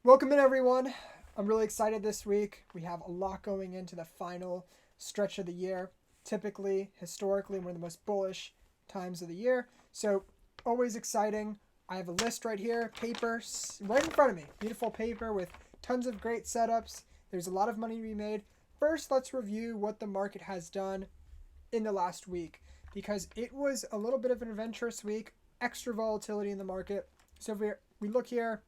Welcome in, everyone. I'm really excited this week. We have a lot going into the final stretch of the year. Typically, historically, one of the most bullish times of the year. So, always exciting. I have a list right here, paper right in front of me. Beautiful paper with tons of great setups. There's a lot of money to be made. First, let's review what the market has done in the last week because it was a little bit of an adventurous week, extra volatility in the market. So, if we look here,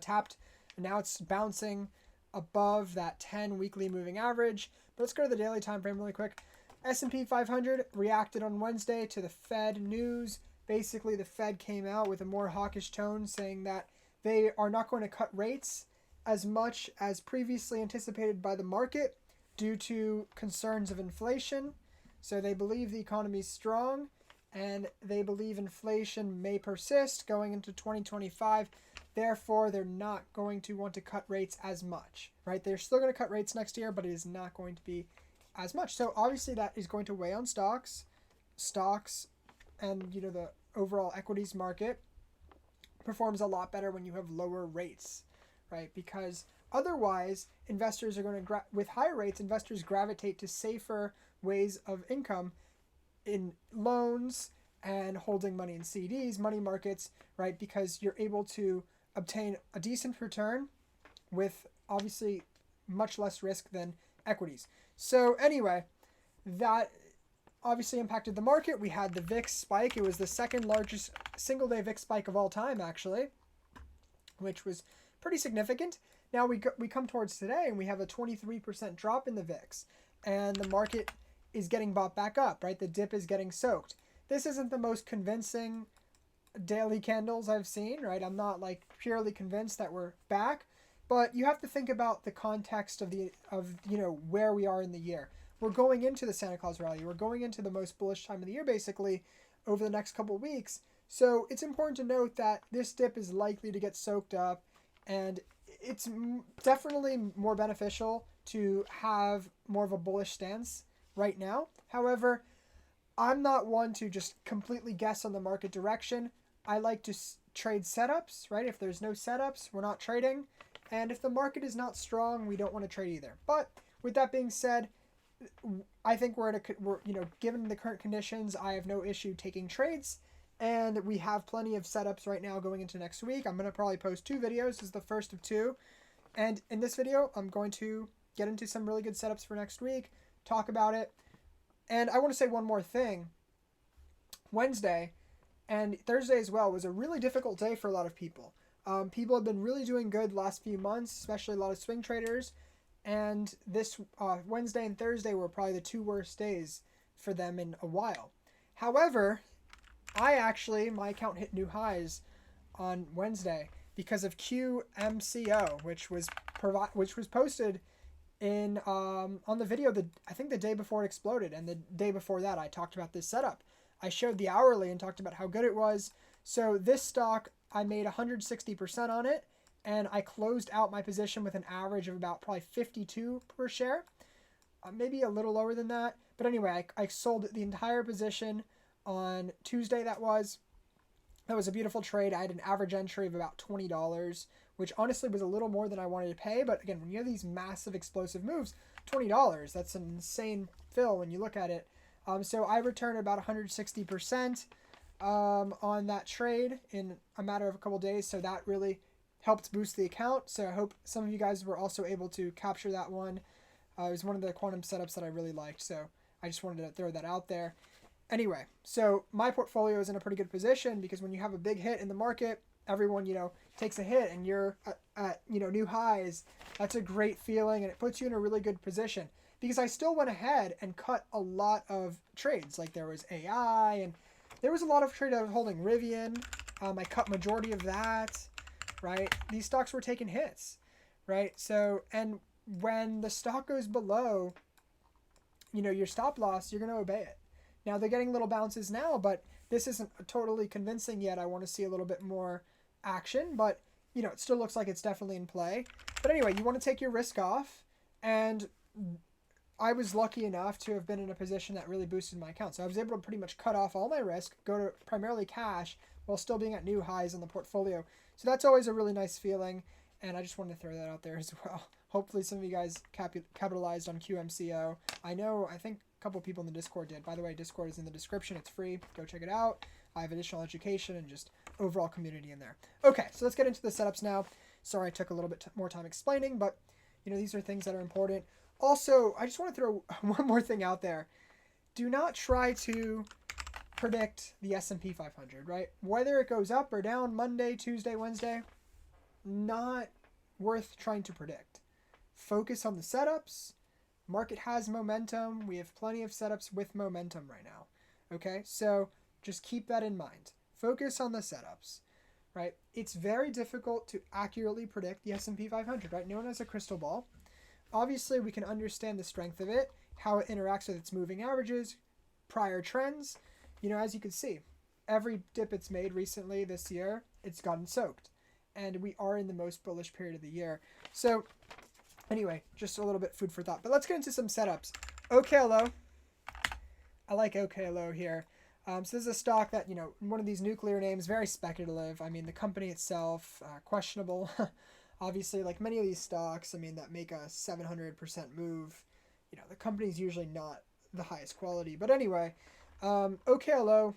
tapped, and now it's bouncing above that 10 weekly moving average. But let's go to the daily time frame really quick. S&P 500 reacted on Wednesday to the Fed news. Basically, the Fed came out with a more hawkish tone saying that they are not going to cut rates as much as previously anticipated by the market due to concerns of inflation. So they believe the economy is strong and they believe inflation may persist going into 2025. Therefore, they're not going to want to cut rates as much, right? They're still going to cut rates next year, but it is not going to be as much. So obviously that is going to weigh on stocks, and the overall equities market performs a lot better when you have lower rates, right? Because otherwise, investors are going to with higher rates, investors gravitate to safer ways of income in loans and holding money in CDs, money markets, right? Because you're able to obtain a decent return with obviously much less risk than equities. So, anyway, that obviously impacted the market. We had the VIX spike. It was the second largest single day VIX spike of all time, actually, which was pretty significant. Now we come towards today and we have a 23% drop in the VIX, and the market is getting bought back up, right? The dip is getting soaked. This isn't the most convincing daily candles I've seen, right? I'm not like purely convinced that we're back, but you have to think about the context of where we are in the year. We're going into the Santa Claus rally. We're going into the most bullish time of the year basically over the next couple of weeks. So it's important to note that this dip is likely to get soaked up, and it's definitely more beneficial to have more of a bullish stance right now. However, I'm not one to just completely guess on the market direction. I like to trade setups, right? If there's no setups, we're not trading. And if the market is not strong, we don't want to trade either. But with that being said, I think given the current conditions, I have no issue taking trades. And we have plenty of setups right now going into next week. I'm going to probably post two videos. This is the first of two. And in this video, I'm going to get into some really good setups for next week, talk about it. And I want to say one more thing. Wednesday and Thursday as well was a really difficult day for a lot of people. People have been really doing good the last few months, especially a lot of swing traders. And this Wednesday and Thursday were probably the two worst days for them in a while. However, my account hit new highs on Wednesday because of QMCO, which was posted in on the video I think the day before it exploded, and the day before that I talked about this setup. I showed the hourly and talked about how good it was. So this stock, I made 160% on it, and I closed out my position with an average of about probably 52 per share, maybe a little lower than that. But anyway, I sold the entire position on Tuesday. That was a beautiful trade. I had an average entry of about $20, which honestly was a little more than I wanted to pay. But again, when you have these massive explosive moves, $20, that's an insane fill when you look at it. So I returned about 160% on that trade in a matter of a couple days. So that really helped boost the account. So I hope some of you guys were also able to capture that one. It was one of the quantum setups that I really liked. So I just wanted to throw that out there. Anyway, so my portfolio is in a pretty good position because when you have a big hit in the market, everyone, takes a hit and you're at new highs. That's a great feeling, and it puts you in a really good position because I still went ahead and cut a lot of trades. Like there was AI and there was a lot of trade I was holding. Rivian, I cut majority of that, right? These stocks were taking hits, right? So, and when the stock goes below, your stop loss, you're going to obey it. Now they're getting little bounces now, but this isn't totally convincing yet. I want to see a little bit more action, but it still looks like it's definitely in play. But anyway, you want to take your risk off, and I was lucky enough to have been in a position that really boosted my account. So I was able to pretty much cut off all my risk, go to primarily cash while still being at new highs in the portfolio. So that's always a really nice feeling. And I just wanted to throw that out there as well. Hopefully some of you guys capitalized on QMCO. I think a couple people in the Discord did. By the way, Discord is in the description. It's free. Go check it out. I have additional education and just overall community in there. Okay, so let's get into the setups now. Sorry I took a little bit more time explaining, but these are things that are important. Also, I just want to throw one more thing out there. Do not try to predict the S&P 500, right? Whether it goes up or down Monday, Tuesday, Wednesday, not worth trying to predict. Focus on the setups. Market has momentum. We have plenty of setups with momentum right now. Okay, so just keep that in mind. Focus on the setups, right? It's very difficult to accurately predict the S&P 500, right? No one has a crystal ball. Obviously, we can understand the strength of it, how it interacts with its moving averages, prior trends. As you can see, every dip it's made recently this year, it's gotten soaked. And we are in the most bullish period of the year. So anyway, just a little bit food for thought. But let's get into some setups. OKLO. I like OKLO here. So this is a stock that, one of these nuclear names, very speculative. I mean, the company itself, questionable. Obviously, like many of these stocks, that make a 700% move, the company's usually not the highest quality. But anyway, OKLO,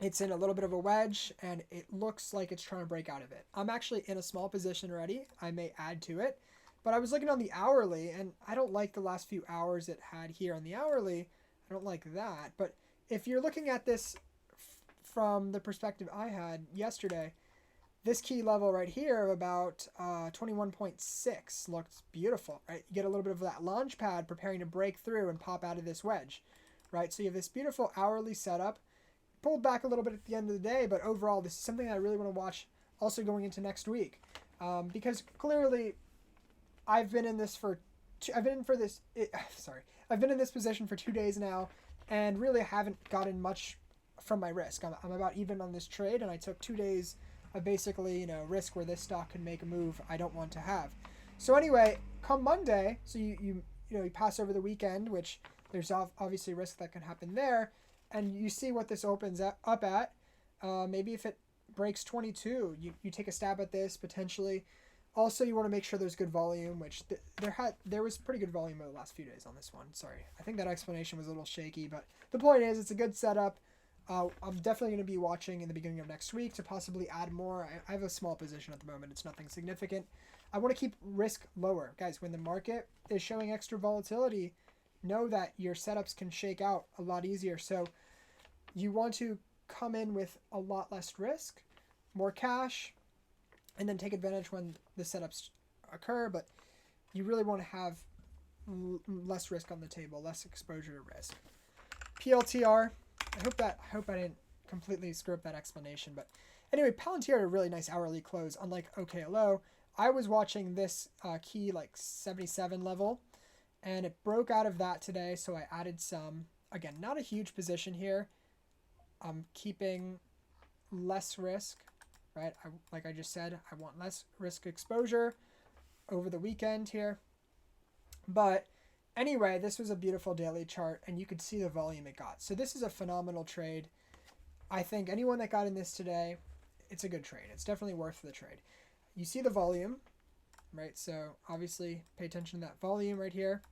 it's in a little bit of a wedge, and it looks like it's trying to break out of it. I'm actually in a small position already. I may add to it. But I was looking on the hourly, and I don't like the last few hours it had here on the hourly. I don't like that. But if you're looking at this from the perspective I had yesterday, this key level right here of about 21.6 looks beautiful, right? You get a little bit of that launch pad preparing to break through and pop out of this wedge, right? So you have this beautiful hourly setup, pulled back a little bit at the end of the day, but overall, this is something that I really want to watch also going into next week, because clearly I've been in this I've been in this position for 2 days now, and really haven't gotten much from my risk. I'm about even on this trade, and I took 2 days of basically, risk where this stock could make a move I don't want to have. So anyway, come Monday, so you pass over the weekend, which there's obviously risk that can happen there, and you see what this opens up at. Maybe if it breaks 22, you take a stab at this potentially. Also, you want to make sure there's good volume, which there was pretty good volume over the last few days on this one. Sorry, I think that explanation was a little shaky, but the point is it's a good setup. I'm definitely going to be watching in the beginning of next week to possibly add more. I have a small position at the moment. It's nothing significant. I want to keep risk lower. Guys, when the market is showing extra volatility, know that your setups can shake out a lot easier. So you want to come in with a lot less risk, more cash, and then take advantage when the setups occur. But you really want to have less risk on the table, less exposure to risk. PLTR. I hope I didn't completely screw up that explanation. But anyway, Palantir had a really nice hourly close, unlike OKLO. I was watching this key like 77 level, and it broke out of that today, so I added some. Again, not a huge position here. I'm keeping less risk, right? Like I just said, I want less risk exposure over the weekend here. But anyway, this was a beautiful daily chart, and you could see the volume it got. So this is a phenomenal trade. I think anyone that got in this today, it's a good trade. It's definitely worth the trade. You see the volume, right? So obviously pay attention to that volume right here.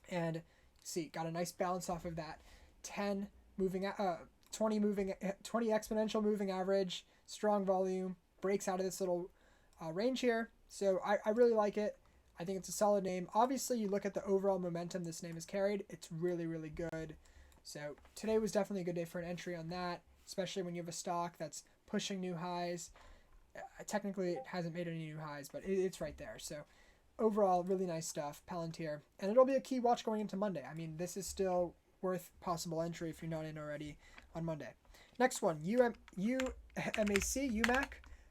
And see, got a nice bounce off of that 20 exponential moving average, strong volume, breaks out of this little range here. So I really like it. I think it's a solid name. Obviously, you look at the overall momentum this name has carried. It's really, really good. So today was definitely a good day for an entry on that, especially when you have a stock that's pushing new highs. Technically, it hasn't made any new highs, but it's right there. So overall, really nice stuff, Palantir. And it'll be a key watch going into Monday. I mean, this is still worth possible entry if you're not in already on Monday. Next one, UMAC.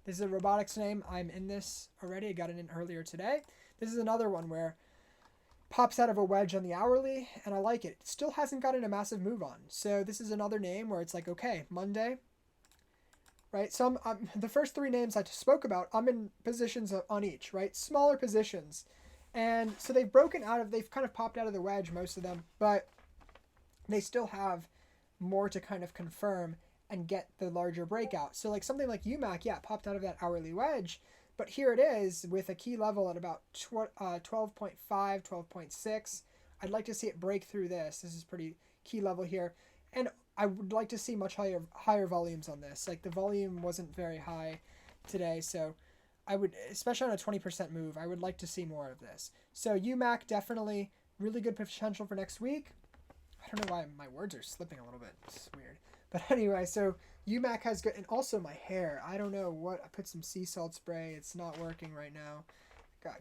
This is a robotics name. I'm in this already. I got it in earlier today. This is another one where pops out of a wedge on the hourly, and I like it. It still hasn't gotten a massive move on. So this is another name where it's like, okay, Monday, right? So the first three names I spoke about, I'm in positions on each, right? Smaller positions. And so they've kind of popped out of the wedge, most of them, but they still have more to kind of confirm and get the larger breakout. So like something like UMAC, yeah, popped out of that hourly wedge, But here it is with a key level at about 12.5, 12.6. I'd like to see it break through this. This is pretty key level here. And I would like to see much higher volumes on this. Like the volume wasn't very high today, so I would, especially on a 20% move, I would like to see more of this. So UMAC definitely really good potential for next week. I don't know why my words are slipping a little bit. It's weird. But anyway, so UMAC has good, and also my hair. I don't know what, I put some sea salt spray. It's not working right now.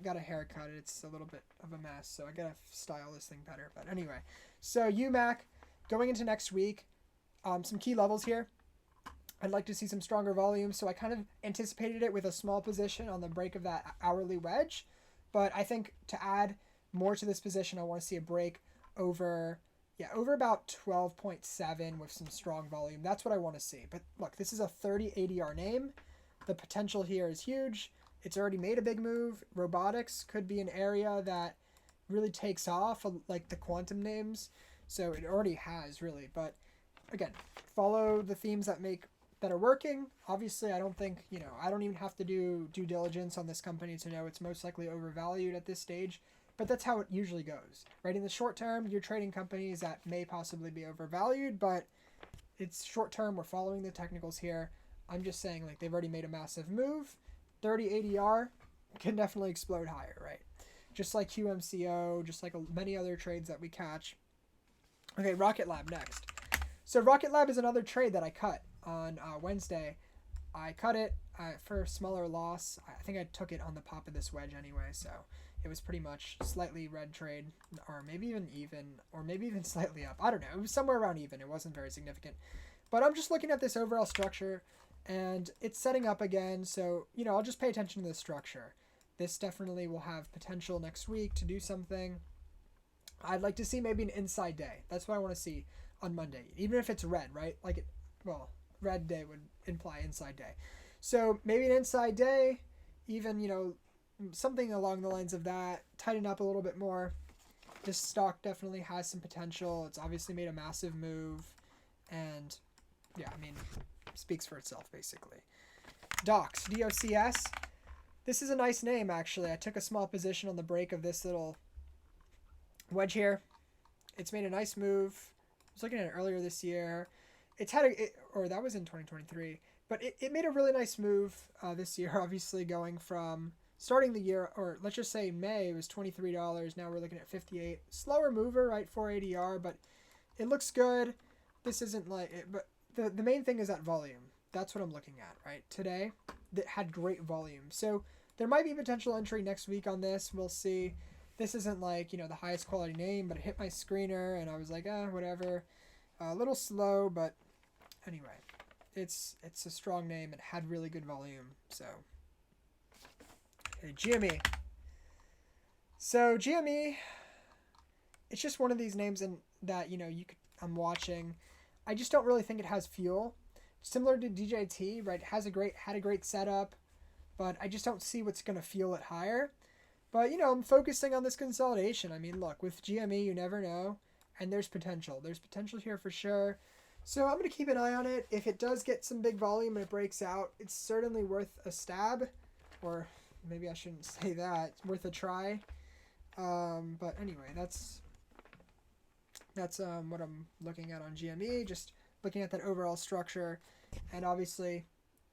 Got a haircut. It's a little bit of a mess, so I gotta style this thing better. But anyway, so UMAC going into next week, some key levels here. I'd like to see some stronger volume, so I kind of anticipated it with a small position on the break of that hourly wedge. But I think to add more to this position, I want to see a break over about 12.7 with some strong volume. That's what I want to see. But look, this is a 30 ADR name. The potential here is huge. It's already made a big move. Robotics could be an area that really takes off, like the quantum names. So it already has, really. But again, follow the themes that are working. Obviously, I don't think, I don't even have to do due diligence on this company to know it's most likely overvalued at this stage. But that's how it usually goes, right? In the short term, you're trading companies that may possibly be overvalued, but it's short term. We're following the technicals here. I'm just saying, like, they've already made a massive move. 30 ADR can definitely explode higher, right? Just like QMCO, just like many other trades that we catch. Okay, Rocket Lab next. So Rocket Lab is another trade that I cut on Wednesday. I cut it for a smaller loss. I think I took it on the pop of this wedge anyway, so it was pretty much slightly red trade, or maybe even, or maybe even slightly up. I don't know. It was somewhere around even. It wasn't very significant. But I'm just looking at this overall structure, and it's setting up again, so, I'll just pay attention to the structure. This definitely will have potential next week to do something. I'd like to see maybe an inside day. That's what I want to see on Monday, even if it's red, right? Red day would imply inside day. So maybe an inside day, even, something along the lines of that, tighten up a little bit more. This stock definitely has some potential. It's obviously made a massive move, and speaks for itself basically. Docs, DOCS. This is a nice name actually. I took a small position on the break of this little wedge here. It's made a nice move. I was looking at it earlier this year. That was in 2023, but it made a really nice move this year. Obviously, going from starting the year, or let's just say May, it was $23. Now we're looking at $58. Slower mover, right? 4 ADR, but it looks good. This isn't like it, but the main thing is that volume. That's what I'm looking at, right? Today, that had great volume. So there might be potential entry next week on this. We'll see. This isn't like, the highest quality name, but it hit my screener and I was like, whatever. A little slow, but anyway, it's a strong name. It had really good volume. So, okay, GME. So GME, it's just one of these names that, I'm watching. I just don't really think it has fuel. Similar to DJT, right? Had a great setup, but I just don't see what's going to fuel it higher. But, I'm focusing on this consolidation. I mean, look, with GME, you never know, and there's potential. There's potential here for sure. So I'm going to keep an eye on it. If it does get some big volume and it breaks out, it's certainly worth a stab, or maybe I shouldn't say that. It's worth a try. But anyway, that's what I'm looking at on GME, just looking at that overall structure. And obviously,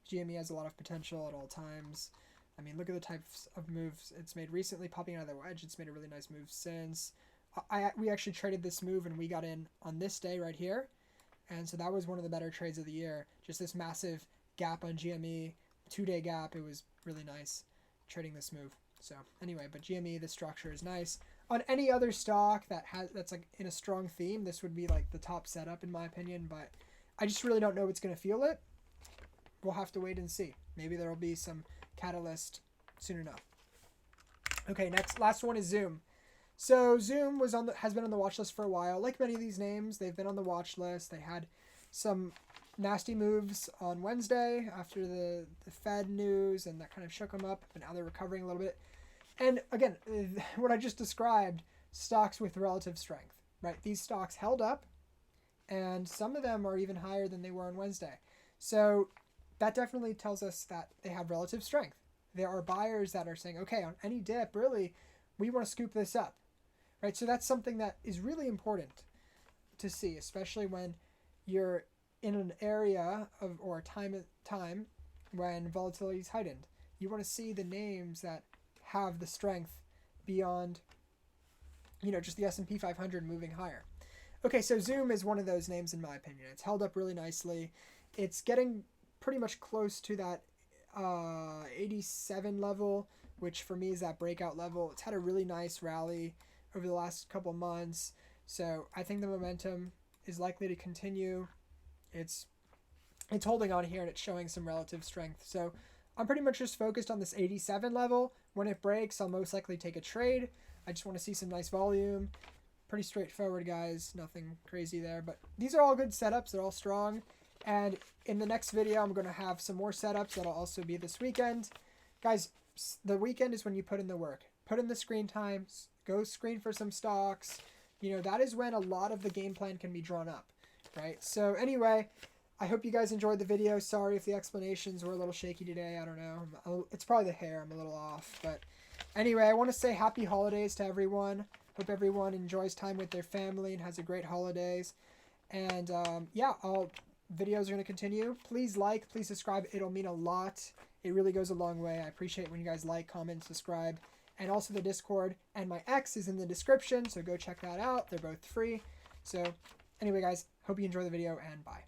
GME has a lot of potential at all times. I mean, look at the types of moves it's made recently, popping out of the wedge. It's made a really nice move since. We actually traded this move, and we got in on this day right here. And so that was one of the better trades of the year. Just this massive gap on GME, 2-day gap. It was really nice trading this move. So anyway, but GME, the structure is nice. On any other stock that's like in a strong theme, this would be like the top setup in my opinion, but I just really don't know what's going to fuel it. We'll have to wait and see. Maybe there will be some catalyst soon enough. Okay, last one is Zoom. So Zoom has been on the watch list for a while. Like many of these names, they've been on the watch list. They had some nasty moves on Wednesday after the Fed news, and that kind of shook them up, but now they're recovering a little bit. And again, what I just described, stocks with relative strength, right? These stocks held up, and some of them are even higher than they were on Wednesday. So that definitely tells us that they have relative strength. there are buyers that are saying, okay, on any dip, really, we want to scoop this up, right? So that's something that is really important to see, especially when you're in an area of or time when volatility is heightened. You want to see the names that have the strength beyond, just the S&P 500 moving higher. Okay, so Zoom is one of those names in my opinion. It's held up really nicely. It's getting pretty much close to that 87 level, which for me is that breakout level. It's had a really nice rally over the last couple months, so I think the momentum is likely to continue. It's holding on here and it's showing some relative strength. So I'm pretty much just focused on this 87 level. When it breaks, I'll most likely take a trade. I just want to see some nice volume. Pretty straightforward, guys. Nothing crazy there, but these are all good setups. They're all strong. And in the next video, I'm going to have some more setups that'll also be this weekend. Guys, the weekend is when you put in the work. Put in the screen time. Go screen for some stocks. That is when a lot of the game plan can be drawn up, right? So anyway, I hope you guys enjoyed the video. Sorry if the explanations were a little shaky today. I don't know. It's probably the hair. I'm a little off. But anyway, I want to say happy holidays to everyone. Hope everyone enjoys time with their family and has a great holidays. And yeah, videos are going to continue. Please like, please subscribe. It'll mean a lot. It really goes a long way. I appreciate when you guys like, comment, subscribe. And also the Discord and my X is in the description, so go check that out. They're both free. So anyway, guys, hope you enjoy the video and bye.